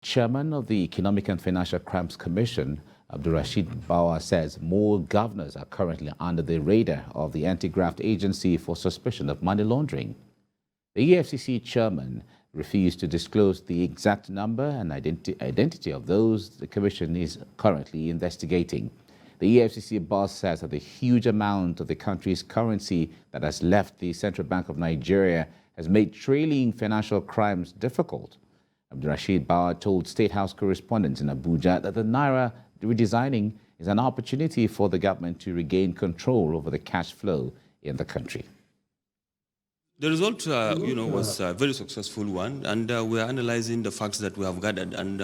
Chairman of the Economic and Financial Crimes Commission, Abdulrasheed Bawa, says more governors are currently under the radar of the anti-graft agency for suspicion of money laundering. The EFCC chairman refused to disclose the exact number and identity of those the commission is currently investigating. The EFCC boss says that the huge amount of the country's currency that has left the Central Bank of Nigeria has made trailing financial crimes difficult. Abdulrasheed Bawa told State House correspondents in Abuja that the naira redesigning is an opportunity for the government to regain control over the cash flow in the country. The result, was a very successful one, and we are analyzing the facts that we have gathered, and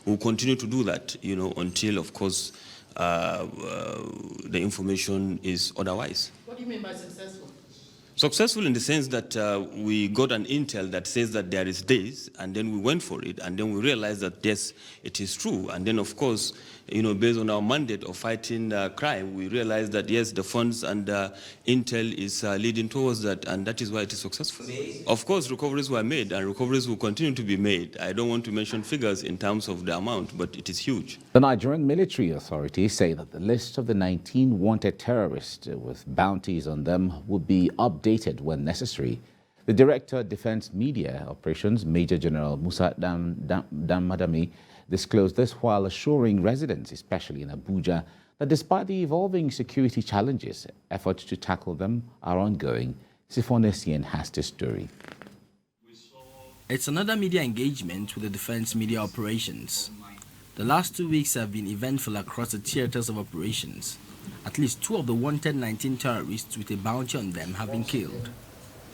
we'll continue to do that, until, of course, the information is otherwise. What do you mean by successful? Successful in the sense that we got an intel that says that there is this, and then we went for it, and then we realized that yes, it is true. And then, of course, based on our mandate of fighting crime, we realized that yes, the funds and intel is leading towards that, and that is why it is successful. Of course, recoveries were made, and recoveries will continue to be made. I don't want to mention figures in terms of the amount, but it is huge. The Nigerian military authorities say that the list of the 19 wanted terrorists with bounties on them will be updated when necessary. The Director of Defense Media Operations, Major General Musa Damadami, disclosed this while assuring residents, especially in Abuja, that despite the evolving security challenges, efforts to tackle them are ongoing. Sifonesian has the story. It's another media engagement with the Defense Media Operations. The last 2 weeks have been eventful across the theaters of operations. At least 2 of the wanted 19 terrorists with a bounty on them have been killed.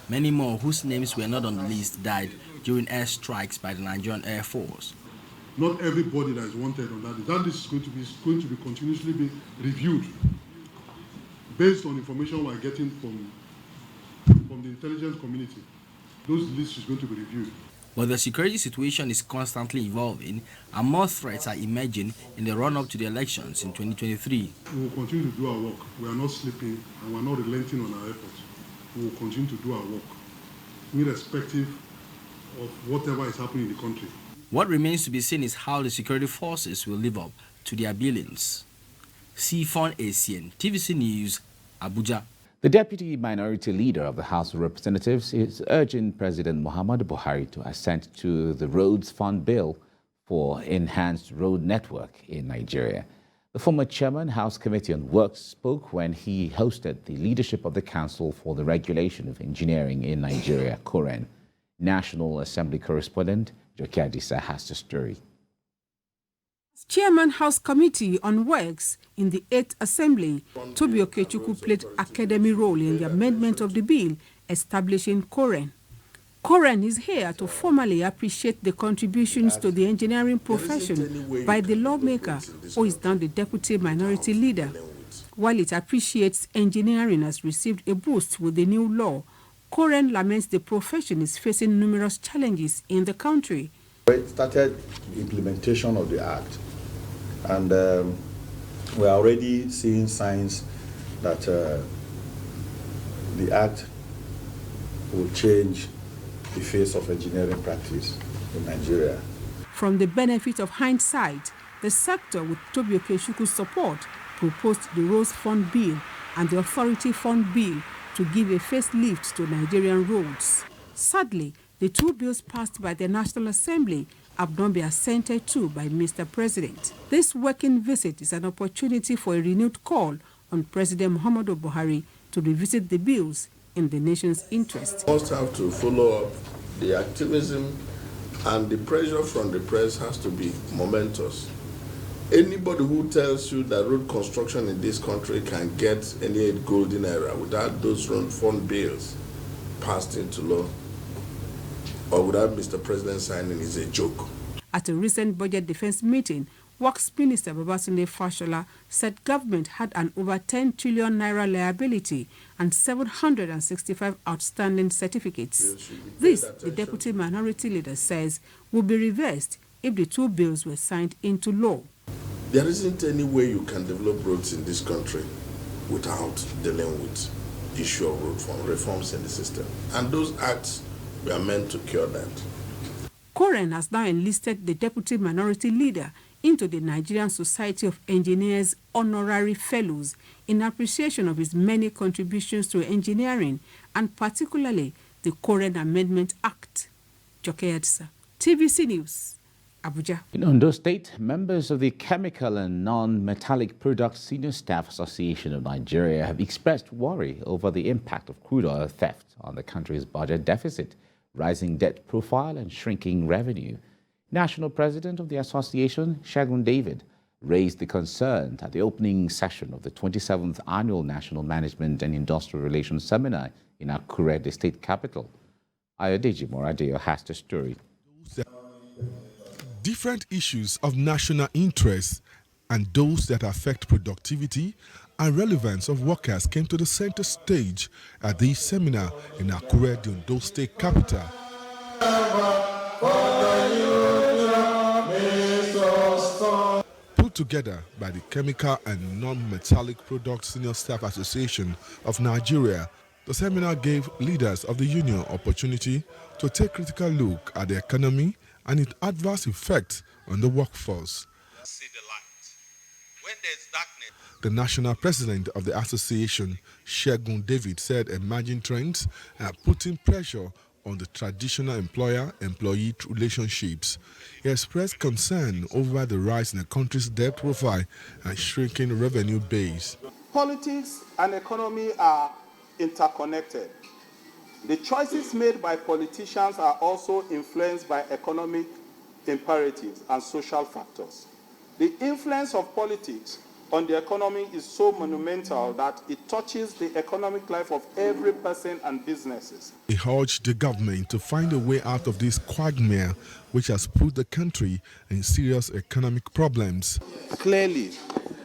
Many more whose names were not on the list died during airstrikes by the Nigerian Air Force. Not everybody that is wanted on that list is going to be continuously be reviewed based on information we're getting from the intelligence community. Those lists is going to be reviewed. But the security situation is constantly evolving and more threats are emerging in the run-up to the elections in 2023. We will continue to do our work. We are not sleeping and we are not relenting on our efforts. We will continue to do our work, irrespective of whatever is happening in the country. What remains to be seen is how the security forces will live up to their billings. Sifonesian, TVC News, Abuja. The Deputy Minority Leader of the House of Representatives is urging President Muhammadu Buhari to assent to the Roads Fund Bill for enhanced road network in Nigeria. The former chairman, House Committee on Works, spoke when he hosted the leadership of the Council for the Regulation of Engineering in Nigeria, COREN. National Assembly correspondent Joki Adisa has the story. Chairman House Committee on Works in the 8th Assembly, Tobi Okechukwu played academy role in the amendment of the bill establishing COREN. COREN is here to formally appreciate the contributions to the engineering profession by the lawmaker, who is now the Deputy Minority Leader. While it appreciates engineering has received a boost with the new law, COREN laments the profession is facing numerous challenges in the country. We started implementation of the Act, and we are already seeing signs that the Act will change the face of engineering practice in Nigeria. From the benefit of hindsight, the sector, with Tobi Okechukwu support, proposed the Roads Fund Bill and the Authority Fund Bill to give a facelift to Nigerian roads. Sadly, the 2 bills passed by the National Assembly have not been assented to by Mr. President. This working visit is an opportunity for a renewed call on President Muhammadu Buhari to revisit the bills in the nation's interest. We must have to follow up the activism, and the pressure from the press has to be momentous. Anybody who tells you that road construction in this country can get any golden era without those road fund bills passed into law, or without Mr. President signing, is a joke. At a recent budget defense meeting, Works Minister Babatunde Fashola said government had an over 10 trillion naira liability and 765 outstanding certificates. This, the Deputy Minority Leader says, will be reversed if the 2 bills were signed into law. There isn't any way you can develop roads in this country without dealing with the issue of road reforms in the system. And those acts were meant to cure that. Koren has now enlisted the deputy minority leader into the Nigerian Society of Engineers Honorary Fellows in appreciation of his many contributions to engineering and particularly the Koren Amendment Act. Joke Edsa, TVC News, Abuja. In Ondo State, members of the Chemical and Non-Metallic Products Senior Staff Association of Nigeria have expressed worry over the impact of crude oil theft on the country's budget deficit, rising debt profile and shrinking revenue. National President of the association, Segun David, raised the concern at the opening session of the 27th Annual National Management and Industrial Relations Seminar in Akure, the state capital. Ayodeji Moradeo has the story. Different issues of national interest and those that affect productivity and relevance of workers came to the center stage at this seminar in Akure, the Ondo State capital. Put together by the Chemical and Non-Metallic Products Senior Staff Association of Nigeria, the seminar gave leaders of the union opportunity to take a critical look at the economy and its adverse effects on the workforce. See the light. When there's darkness. The national president of the association, Segun David, said emerging trends are putting pressure on the traditional employer-employee relationships. He expressed concern over the rise in the country's debt profile and shrinking revenue base. Politics and economy are interconnected. The choices made by politicians are also influenced by economic imperatives and social factors. The influence of politics on the economy is so monumental that it touches the economic life of every person and businesses. He urged the government to find a way out of this quagmire which has put the country in serious economic problems. Clearly,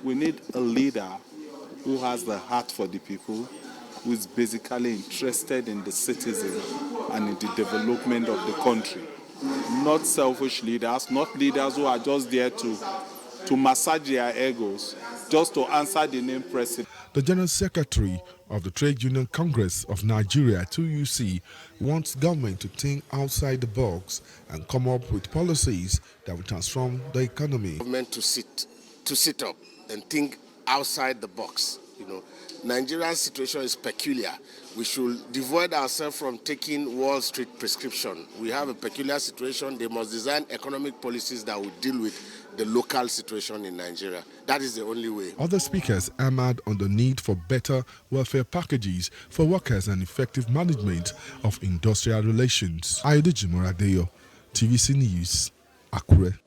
we need a leader who has the heart for the people, who is basically interested in the citizen and in the development of the country. Not selfish leaders, not leaders who are just there to massage their egos, just to answer the name president. The General Secretary of the Trade Union Congress of Nigeria, 2UC, wants government to think outside the box and come up with policies that will transform the economy. Government to sit up and think outside the box. You know, Nigeria's situation is peculiar. We should devoid ourselves from taking Wall Street prescription. We have a peculiar situation. They must design economic policies that will deal with the local situation in Nigeria. That is the only way. Other speakers hammered on the need for better welfare packages for workers and effective management of industrial relations. Ayodeji Moradeo, TVC News, Akure.